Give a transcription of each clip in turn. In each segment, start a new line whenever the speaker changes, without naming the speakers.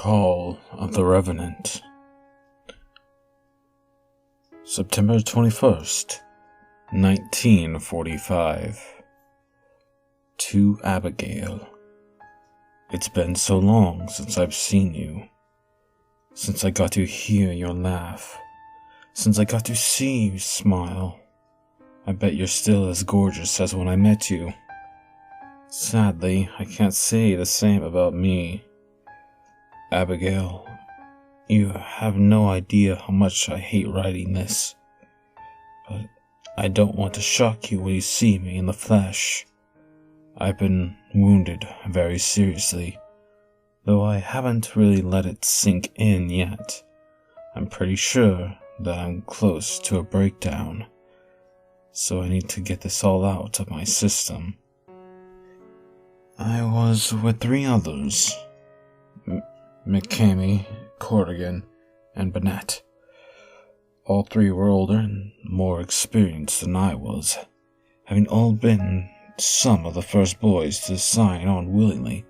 Call of the Reverant. September 21st, 1945. To Abigail. It's been so long since I've seen you. Since I got to hear your laugh. Since I got to see you smile. I bet you're still as gorgeous as when I met you. Sadly, I can't say the same about me. Abigail, you have no idea how much I hate writing this, but I don't want to shock you when you see me in the flesh. I've been wounded very seriously, though I haven't really let it sink in yet. I'm pretty sure that I'm close to a breakdown, so I need to get this all out of my system. I was with 3 others. McCamey, Corrigan, and Bennett. All 3 were older and more experienced than I was, having all been some of the first boys to sign on willingly,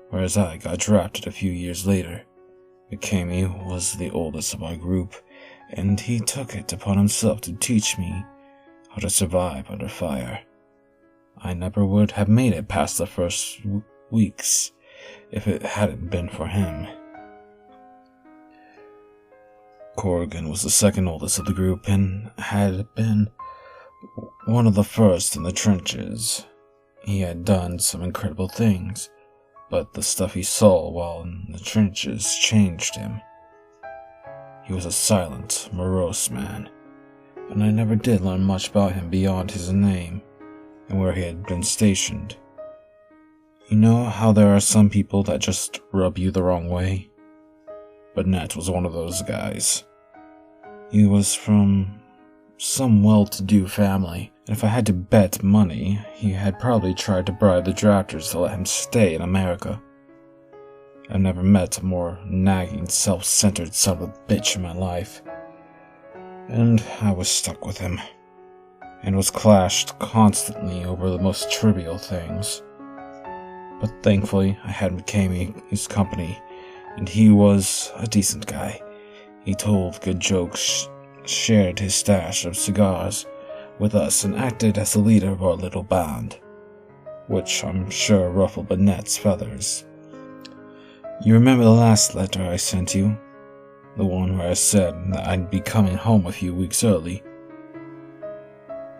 whereas I got drafted a few years later. McCamey was the oldest of our group, and he took it upon himself to teach me how to survive under fire. I never would have made it past the first weeks if it hadn't been for him. Corrigan was the second oldest of the group and had been one of the first in the trenches. He had done some incredible things, but the stuff he saw while in the trenches changed him. He was a silent, morose man, and I never did learn much about him beyond his name and where he had been stationed. You know how there are some people that just rub you the wrong way? Bennett was one of those guys. He was from some well-to-do family, and if I had to bet money, he had probably tried to bribe the drafters to let him stay in America. I've never met a more nagging, self-centered son of a bitch in my life, and I was stuck with him, and was clashed constantly over the most trivial things. But thankfully, I had McCamey's company, and he was a decent guy. He told good jokes, shared his stash of cigars with us, and acted as the leader of our little band, which I'm sure ruffled Bennett's feathers. You remember the last letter I sent you? The one where I said that I'd be coming home a few weeks early?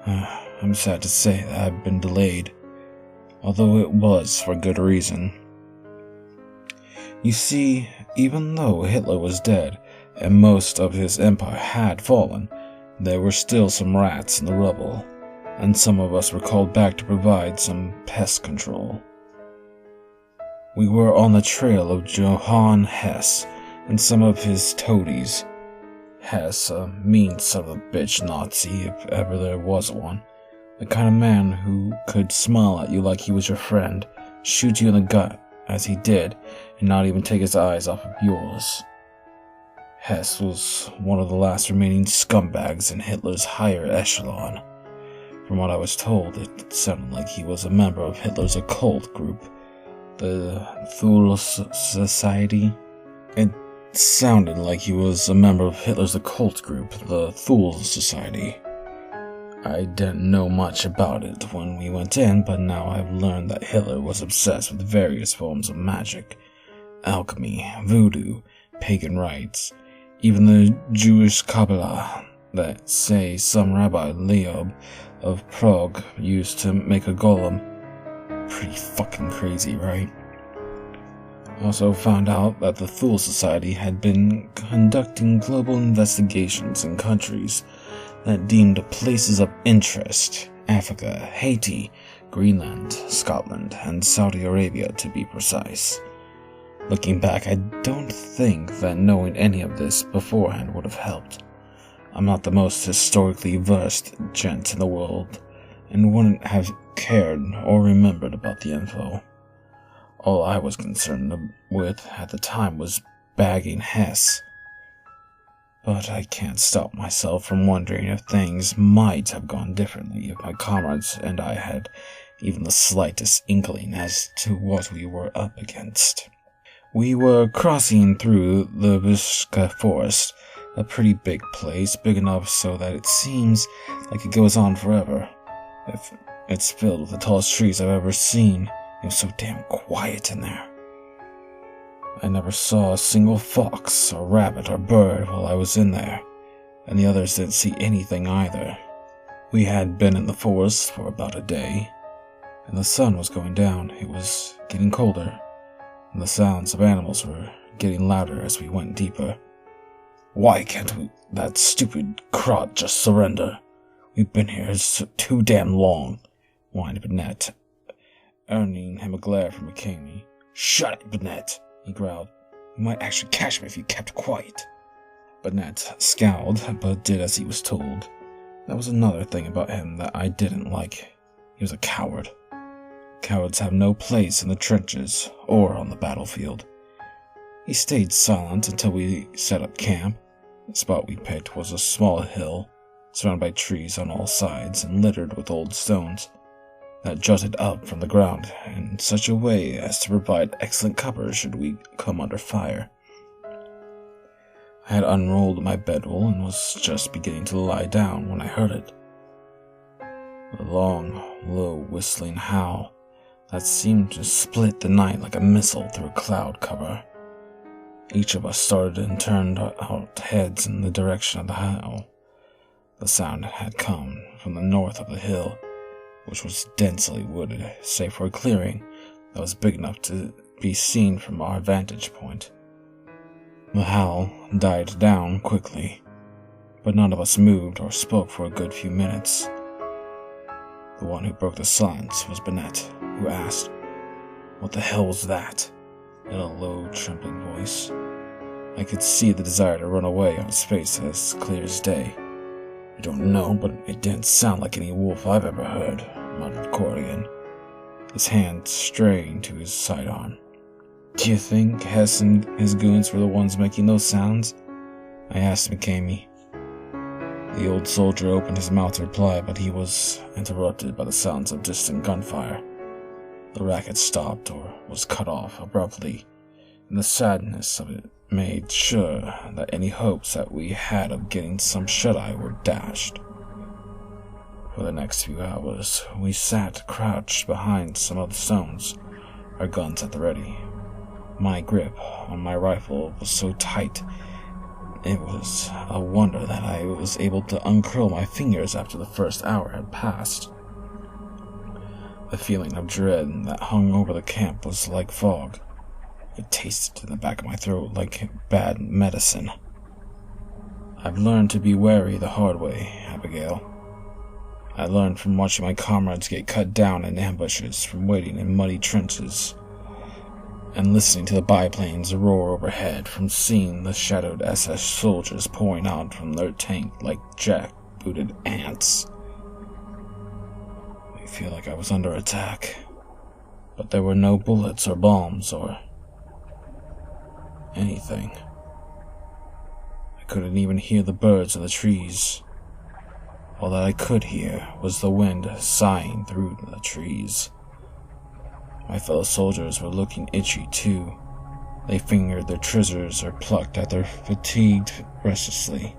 I'm sad to say that I've been delayed, although it was for good reason. You see, even though Hitler was dead and most of his empire had fallen, there were still some rats in the rubble, and some of us were called back to provide some pest control. We were on the trail of Johann Hess and some of his toadies. Hess, a mean son of a bitch Nazi if ever there was one. The kind of man who could smile at you like he was your friend, shoot you in the gut, as he did, and not even take his eyes off of yours. Hess was one of the last remaining scumbags in Hitler's higher echelon. From what I was told, it sounded like he was a member of Hitler's occult group, the Thule Society. It sounded like he was a member of Hitler's occult group, the Thule Society. I didn't know much about it when we went in, but now I've learned that Hitler was obsessed with various forms of magic, alchemy, voodoo, pagan rites, even the Jewish Kabbalah that say some Rabbi Leob of Prague used to make a golem. Pretty fucking crazy, right? I also found out that the Thule Society had been conducting global investigations in countries that deemed places of interest, Africa, Haiti, Greenland, Scotland, and Saudi Arabia to be precise. Looking back, I don't think that knowing any of this beforehand would have helped. I'm not the most historically versed gent in the world, and wouldn't have cared or remembered about the info. All I was concerned with at the time was bagging Hess. But I can't stop myself from wondering if things might have gone differently if my comrades and I had even the slightest inkling as to what we were up against. We were crossing through the Bishka forest, a pretty big place, big enough so that it seems like it goes on forever. It's filled with the tallest trees I've ever seen. It was so damn quiet in there. I never saw a single fox or rabbit or bird while I was in there, and the others didn't see anything either. We had been in the forest for about a day, and the sun was going down. It was getting colder, and the sounds of animals were getting louder as we went deeper. "Why can't that stupid crot just surrender? We've been here too damn long," whined Bennett, earning him a glare from McKamey. "Shut it, Bennett," he growled. "You might actually catch me if you kept quiet." Bennett scowled, but did as he was told. That was another thing about him that I didn't like. He was a coward. Cowards have no place in the trenches or on the battlefield. He stayed silent until we set up camp. The spot we picked was a small hill, surrounded by trees on all sides and littered with old stones that jutted up from the ground in such a way as to provide excellent cover should we come under fire. I had unrolled my bedroll and was just beginning to lie down when I heard it. A long, low, whistling howl that seemed to split the night like a missile through a cloud cover. Each of us started and turned our heads in the direction of the howl. The sound had come from the north of the hill, which was densely wooded, save for a clearing that was big enough to be seen from our vantage point. The howl died down quickly, but none of us moved or spoke for a good few minutes. The one who broke the silence was Bennett, who asked, "What the hell was that?" in a low, trembling voice. I could see the desire to run away on his face as clear as day. "I don't know, but it didn't sound like any wolf I've ever heard," muttered Corrigan, his hand straying to his sidearm. "Do you think Hess and his goons were the ones making those sounds?" I asked McKamey. The old soldier opened his mouth to reply, but he was interrupted by the sounds of distant gunfire. The racket stopped or was cut off abruptly, and the sadness of it made sure that any hopes that we had of getting some shut-eye were dashed. For the next few hours, we sat crouched behind some of the stones, our guns at the ready. My grip on my rifle was so tight, it was a wonder that I was able to uncurl my fingers after the first hour had passed. The feeling of dread that hung over the camp was like fog. It tasted in the back of my throat like bad medicine. I've learned to be wary the hard way, Abigail. I learned from watching my comrades get cut down in ambushes, from waiting in muddy trenches, and listening to the biplanes roar overhead, from seeing the shadowed SS soldiers pouring out from their tank like jack-booted ants. I feel like I was under attack, but there were no bullets or bombs or anything. I couldn't even hear the birds in the trees. All that I could hear was the wind sighing through the trees. My fellow soldiers were looking itchy too. They fingered their trizzers or plucked at their fatigued restlessly.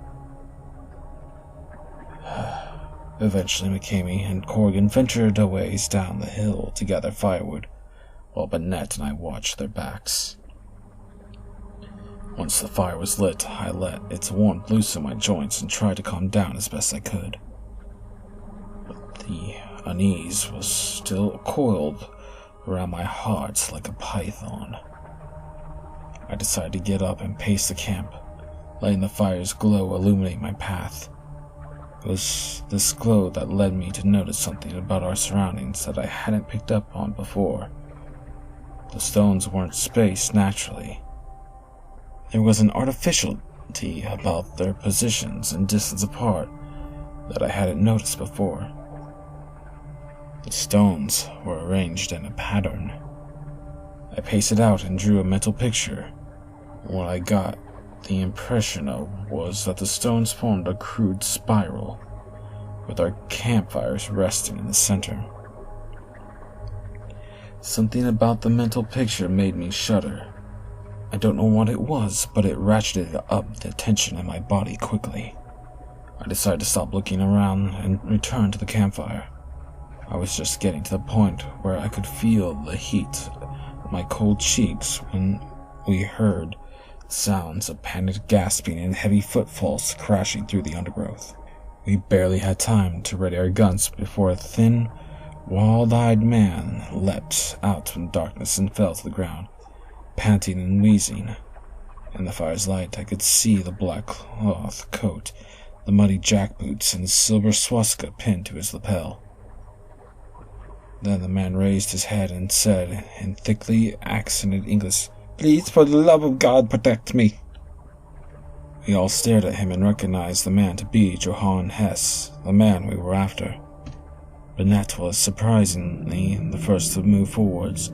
Eventually McKamey and Corrigan ventured a ways down the hill to gather firewood, while Bennett and I watched their backs. Once the fire was lit, I let its warmth loosen my joints and tried to calm down as best I could. But the unease was still coiled around my heart like a python. I decided to get up and pace the camp, letting the fire's glow illuminate my path. It was this glow that led me to notice something about our surroundings that I hadn't picked up on before. The stones weren't spaced naturally. There was an artificiality about their positions and distance apart that I hadn't noticed before. The stones were arranged in a pattern. I paced it out and drew a mental picture. What I got the impression of was that the stones formed a crude spiral, with our campfires resting in the center. Something about the mental picture made me shudder. I don't know what it was, but it ratcheted up the tension in my body quickly. I decided to stop looking around and return to the campfire. I was just getting to the point where I could feel the heat on my cold cheeks when we heard sounds of panicked gasping and heavy footfalls crashing through the undergrowth. We barely had time to ready our guns before a thin, wild-eyed man leapt out from the darkness and fell to the ground, panting and wheezing. In the fire's light, I could see the black cloth coat, the muddy jackboots, and the silver swastika pinned to his lapel. Then the man raised his head and said, in thickly accented English, "Please, for the love of God, protect me." We all stared at him and recognized the man to be Johann Hess, the man we were after. Burnett was surprisingly the first to move forwards.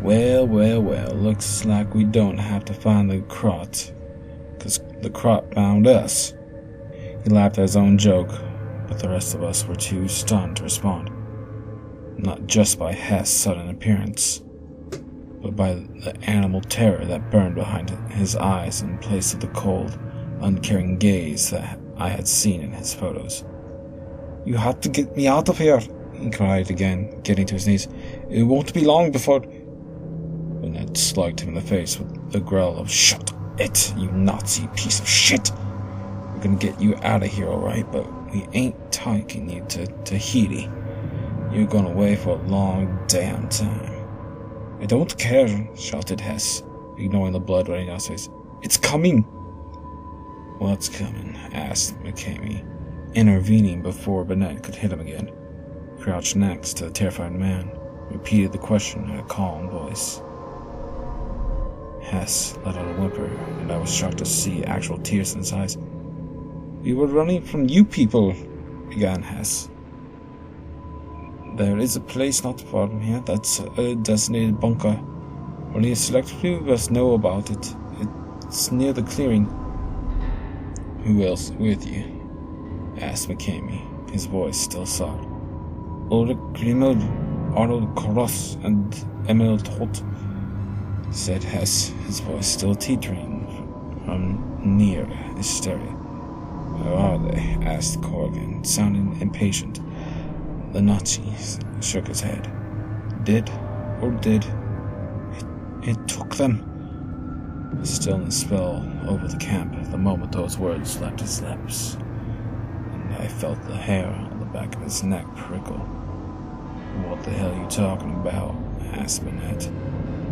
Well, looks like we don't have to find the crot, 'cause the crot found us." He laughed at his own joke, but the rest of us were too stunned to respond. Not just by Hess' sudden appearance, but by the animal terror that burned behind his eyes in place of the cold, uncaring gaze that I had seen in his photos. "You have to get me out of here," he cried again, getting to his knees. "It won't be long before—" Burnett slugged him in the face with a growl of, "Shut it, you Nazi piece of shit! We're gonna get you out of here, alright, but we ain't taking you to Tahiti. You're going away for a long damn time." "I don't care," shouted Hess, ignoring the blood running down his face. "It's coming." "What's coming?" asked McCamey, intervening before Burnett could hit him again. Crouched next to the terrified man, repeated the question in a calm voice. Hess let out a whimper, and I was shocked to see actual tears in his eyes. "We were running from you people," began Hess. "There is a place not far from here that's a designated bunker. Only a select few of us know about it. It's near the clearing." "Who else with you?" asked McCamey, his voice still soft. "Ulrich Grimald, Arnold Cross, and Emil Todt," said Hess, his voice still teetering from near hysteria. "Where are they?" asked Corrigan, sounding impatient. The Nazi shook his head. "Did. It took them." A stillness fell over the camp the moment those words left his lips, and I felt the hair on the back of his neck prickle. "What the hell are you talking about?" asked Burnett,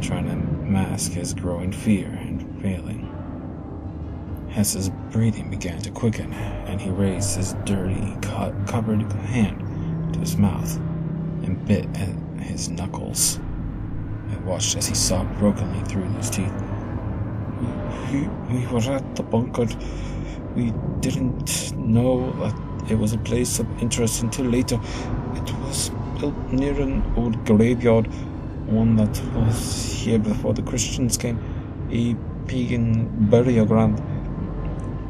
trying to mask his growing fear and failing. Hess's breathing began to quicken, and he raised his dirty, covered hand to his mouth and bit at his knuckles. I watched as he sobbed brokenly through his teeth. We were at the bunker. We didn't know that it was a place of interest until later. It was built near an old graveyard, one that was here before the Christians came, a pagan burial ground."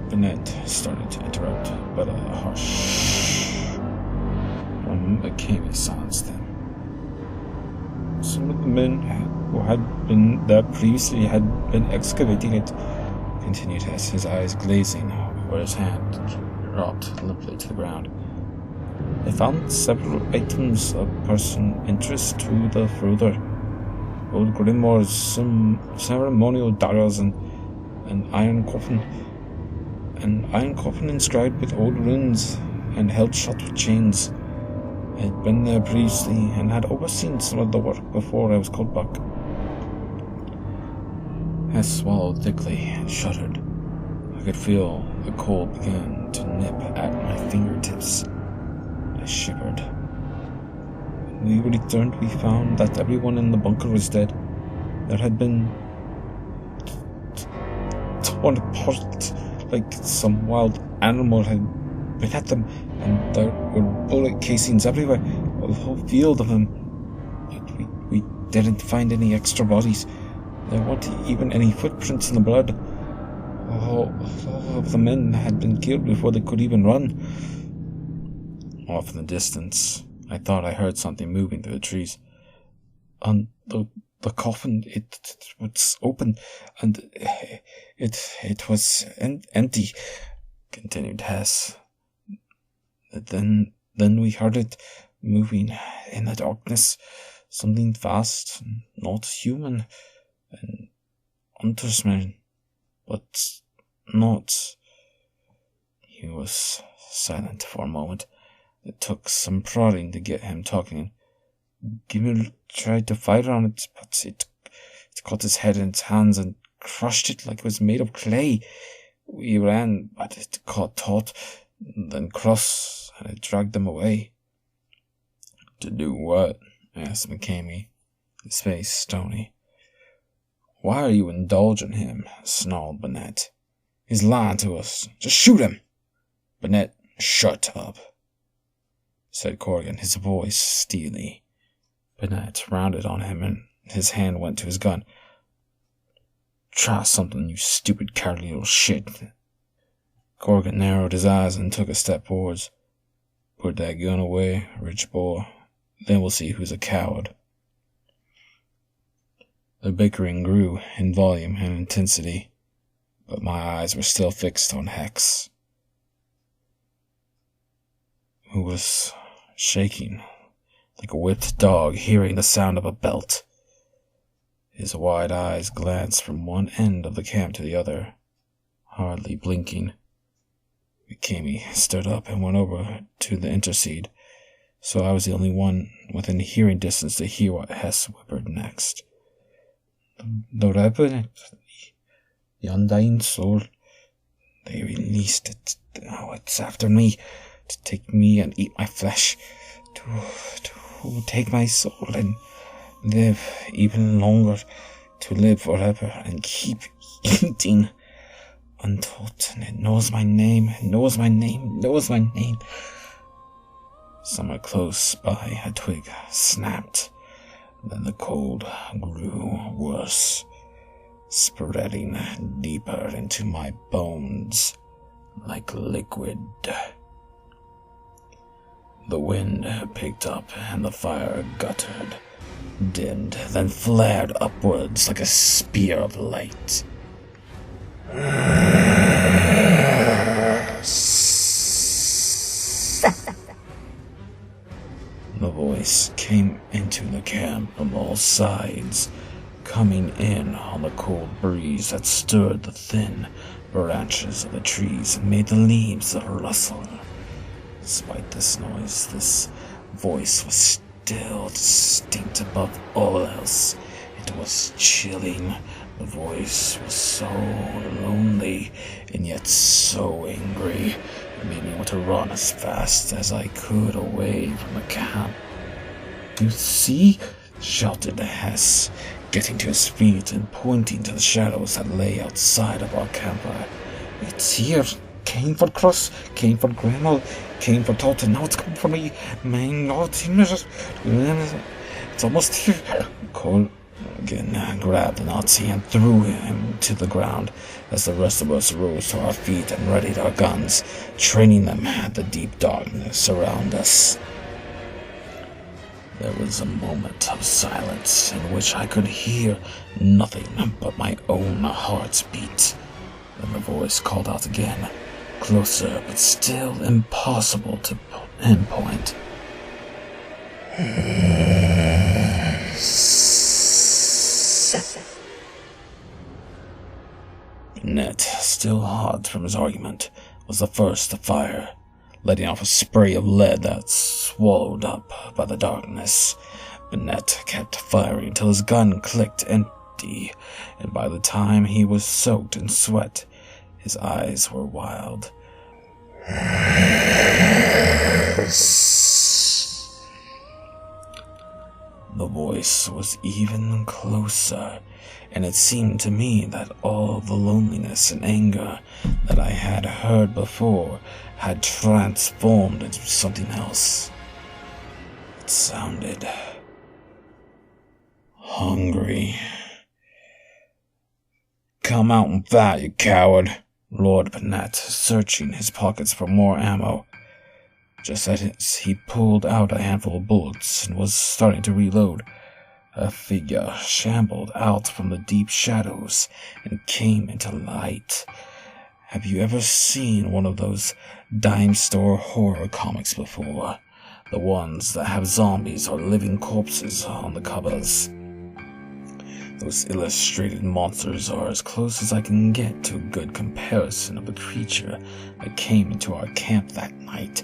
Burnett started to interrupt, but a hush from McCamey silenced them. "Some of the men who had been there previously had been excavating it," continued Hess, his eyes glazing where his hand dropped limply to the ground. "They found several items of personal interest to the further. Old grimoires, some ceremonial daggers, and an iron coffin inscribed with old runes and held shut with chains. I had been there previously and had overseen some of the work before I was called back." Hess swallowed thickly and shuddered. I could feel the cold begin to nip at my fingertips. I shivered. When we returned, we found that everyone in the bunker was dead. There had been torn apart like some wild animal had been at them, and there were bullet casings everywhere, a whole field of them. But we didn't find any extra bodies. There weren't even any footprints in the blood. All of the men had been killed before they could even run. Off in the distance, I thought I heard something moving through the trees. "On the the coffin, it was open, and it was empty, continued Hess. Then we heard it moving in the darkness, something vast, not human, an underman, but not. He was silent for a moment. It took some prodding to get him talking. Gimel tried to fight on it, but it caught his head in its hands and crushed it like it was made of clay. We ran, but it caught taut, then cross, and it dragged them away. To do what? Asked McCamey, his face stony. Why are you indulging him? Snarled Burnett. He's lying to us. Just shoot him. Burnett, shut up, said Corrigan, his voice steely. Burnett rounded on him, and his hand went to his gun. Try something, you stupid, cowardly little shit. Corrigan narrowed his eyes and took a step forwards. Put that gun away, rich boy. Then we'll see who's a coward. The bickering grew in volume and intensity, but my eyes were still fixed on Hex, who was shaking like a whipped dog hearing the sound of a belt. His wide eyes glanced from one end of the camp to the other, hardly blinking. McCamey stood up and went over to the interseed, so I was the only one within hearing distance to hear what Hess whimpered next. The Reverant, the undying soul, they released it. Now it's after me, to take me and eat my flesh, to take my soul and live even longer, to live forever and keep eating untaught. And it knows my name, knows my name, knows my name. Somewhere close by, a twig snapped. Then the cold grew worse, spreading deeper into my bones like liquid. The wind picked up and the fire guttered, dimmed, then flared upwards like a spear of light. The voice came into the camp from all sides, coming in on the cold breeze that stirred the thin branches of the trees and made the leaves rustle. Despite this noise, this voice was still distinct above all else. It was chilling. The voice was so lonely and yet so angry. It made me want to run as fast as I could away from the camp. You see? Shouted Hess, getting to his feet and pointing to the shadows that lay outside of our campfire. It's here. Came for Cross, came for Grendel, came for Totten, now it's coming for me. It's almost here. Corrigan grabbed the Nazi and threw him to the ground as the rest of us rose to our feet and readied our guns, training them at the deep darkness around us. There was a moment of silence in which I could hear nothing but my own heart's beat. Then the voice called out again, closer but still impossible to pinpoint. Ned, still hot from his argument, was the first to fire, letting off a spray of lead that swallowed up by the darkness. Burnett kept firing till his gun clicked empty, and by the time he was soaked in sweat, his eyes were wild. The voice was even closer, and it seemed to me that all the loneliness and anger that I had heard before had transformed into something else. It sounded hungry. Come out and fight, you coward, roared Burnett, searching his pockets for more ammo. Just as he pulled out a handful of bullets and was starting to reload, A figure shambled out from the deep shadows and came into light. Have you ever seen one of those dime store horror comics before? The ones that have zombies or living corpses on the covers. Those illustrated monsters are as close as I can get to a good comparison of the creature that came into our camp that night.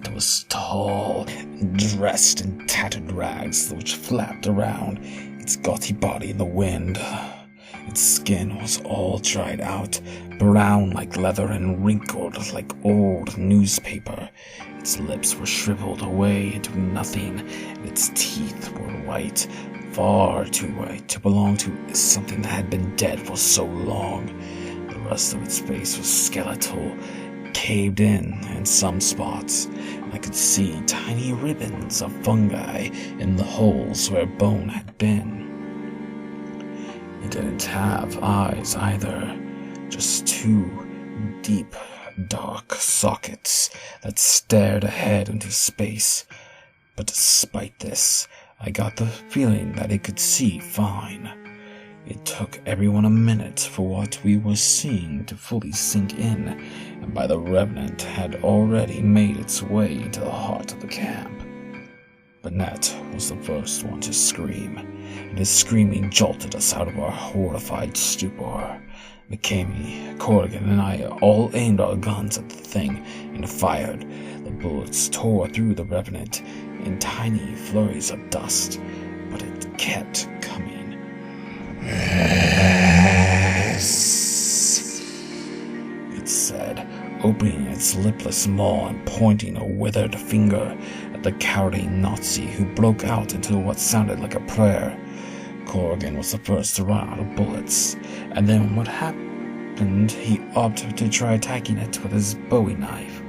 It was tall and dressed in tattered rags which flapped around its gaudy body in the wind. Its skin was all dried out, brown like leather and wrinkled like old newspaper. Its lips were shriveled away into nothing, and its teeth were white, far too white to belong to something that had been dead for so long. The rest of its face was skeletal, caved in some spots. I could see tiny ribbons of fungi in the holes where bone had been. It didn't have eyes either, just two deep, dark sockets that stared ahead into space. But despite this, I got the feeling that it could see fine. It took everyone a minute for what we were seeing to fully sink in, and by the Reverant had already made its way into the heart of the camp. Bennett was the first one to scream, and his screaming jolted us out of our horrified stupor. McCamey, Corrigan, and I all aimed our guns at the thing and fired. The bullets tore through the Revenant in tiny flurries of dust, but it kept coming. Yes, it said, opening its lipless maw and pointing a withered finger at the cowardly Nazi who broke out into what sounded like a prayer. Corrigan was the first to run out of bullets, and then what happened, he opted to try attacking it with his Bowie knife.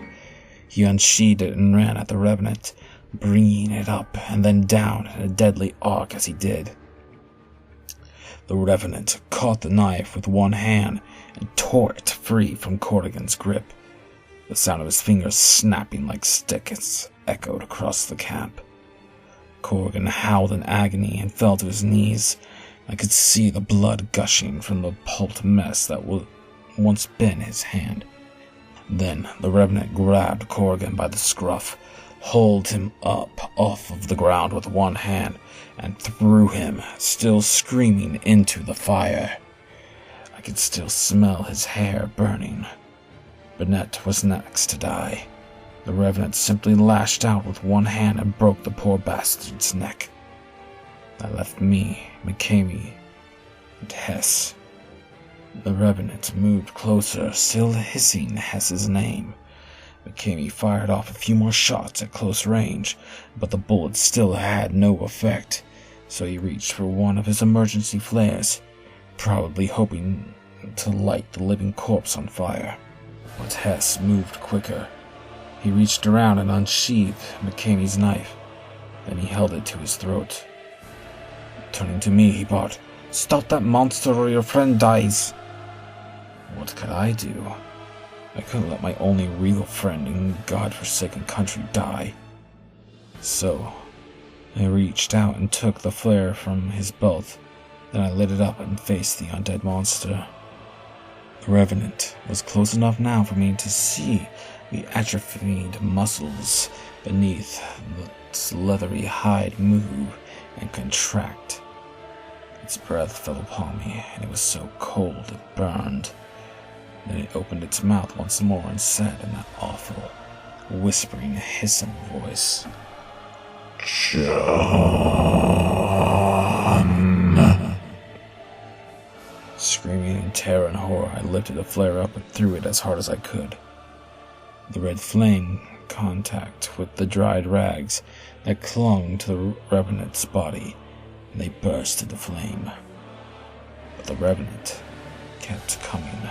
He unsheathed it and ran at the Revenant, bringing it up and then down in a deadly arc as he did. The Revenant caught the knife with one hand and tore it free from Corrigan's grip. The sound of his fingers snapping like sticks echoed across the camp. Corrigan howled in agony and fell to his knees. I could see the blood gushing from the pulped mess that would once been his hand. Then the Revenant grabbed Corrigan by the scruff, hauled him up off of the ground with one hand, and threw him, still screaming, into the fire. I could still smell his hair burning. Bennett was next to die. The Revenant simply lashed out with one hand and broke the poor bastard's neck. That left me, McCamey, and Hess. The Revenant moved closer, still hissing Hess's name. McCamey fired off a few more shots at close range, but the bullets still had no effect, so he reached for one of his emergency flares, probably hoping to light the living corpse on fire. But Hess moved quicker. He reached around and unsheathed McCamey's knife. Then he held it to his throat. Turning to me, he barked, "Stop that monster or your friend dies." What could I do? I couldn't let my only real friend in God-forsaken country die. So, I reached out and took the flare from his belt. Then I lit it up and faced the undead monster. The Revenant was close enough now for me to see the atrophied muscles beneath its leathery hide move and contract. Its breath fell upon me, and it was so cold it burned. Then it opened its mouth once more and said in that awful, whispering, hissing voice, "John." Screaming in terror and horror, I lifted the flare up and threw it as hard as I could. The red flame contact with the dried rags that clung to the Revenant's body, and they burst into flame. But the Revenant kept coming.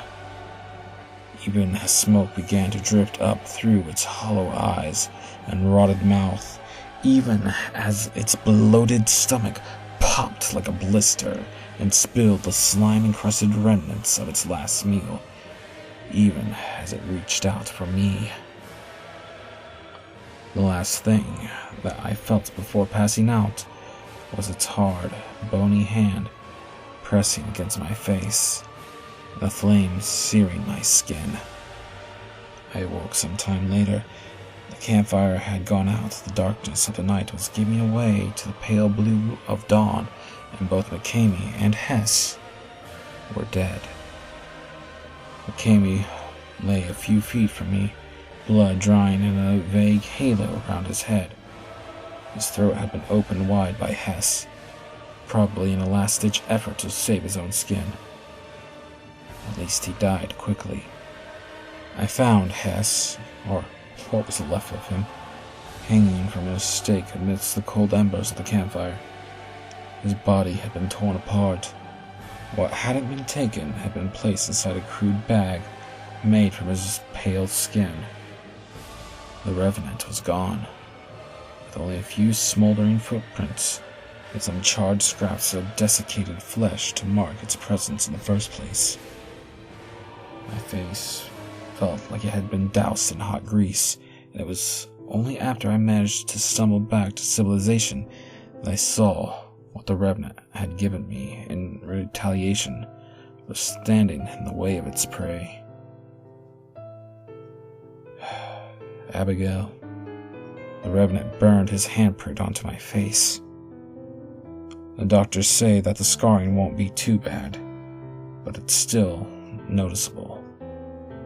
Even as smoke began to drift up through its hollow eyes and rotted mouth, even as its bloated stomach popped like a blister and spilled the slime-encrusted remnants of its last meal, even as it reached out for me. The last thing that I felt before passing out was its hard, bony hand pressing against my face, the flames searing my skin. I awoke some time later. The campfire had gone out. The darkness of the night was giving way to the pale blue of dawn, and both McCamey and Hess were dead. McCamey lay a few feet from me, blood drying in a vague halo around his head. His throat had been opened wide by Hess, probably in a last-ditch effort to save his own skin. At least he died quickly. I found Hess, or what was left of him, hanging from a stake amidst the cold embers of the campfire. His body had been torn apart. What hadn't been taken had been placed inside a crude bag made from his pale skin. The Revenant was gone, with only a few smoldering footprints and some charred scraps of desiccated flesh to mark its presence in the first place. My face felt like it had been doused in hot grease, and it was only after I managed to stumble back to civilization that I saw what the Revenant had given me in retaliation for standing in the way of its prey. Abigail, the Revenant burned his handprint onto my face. The doctors say that the scarring won't be too bad, but it's still noticeable,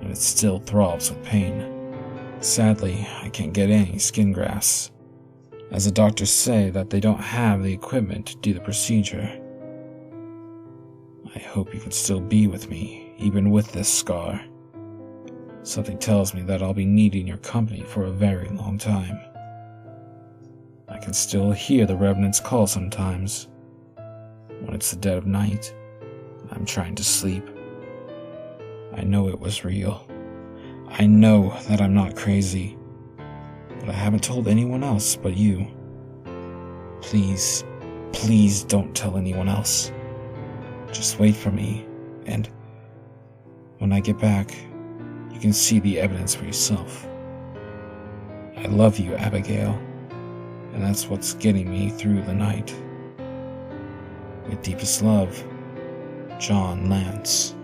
and it still throbs with pain. Sadly, I can't get any skin grafts, as the doctors say that they don't have the equipment to do the procedure. I hope you can still be with me, even with this scar. Something tells me that I'll be needing your company for a very long time. I can still hear the Revenant's call sometimes, when it's the dead of night, and I'm trying to sleep. I know it was real. I know that I'm not crazy, but I haven't told anyone else but you. Please, please don't tell anyone else. Just wait for me, and when I get back, you can see the evidence for yourself. I love you, Abigail, and that's what's getting me through the night. With deepest love, John Lance.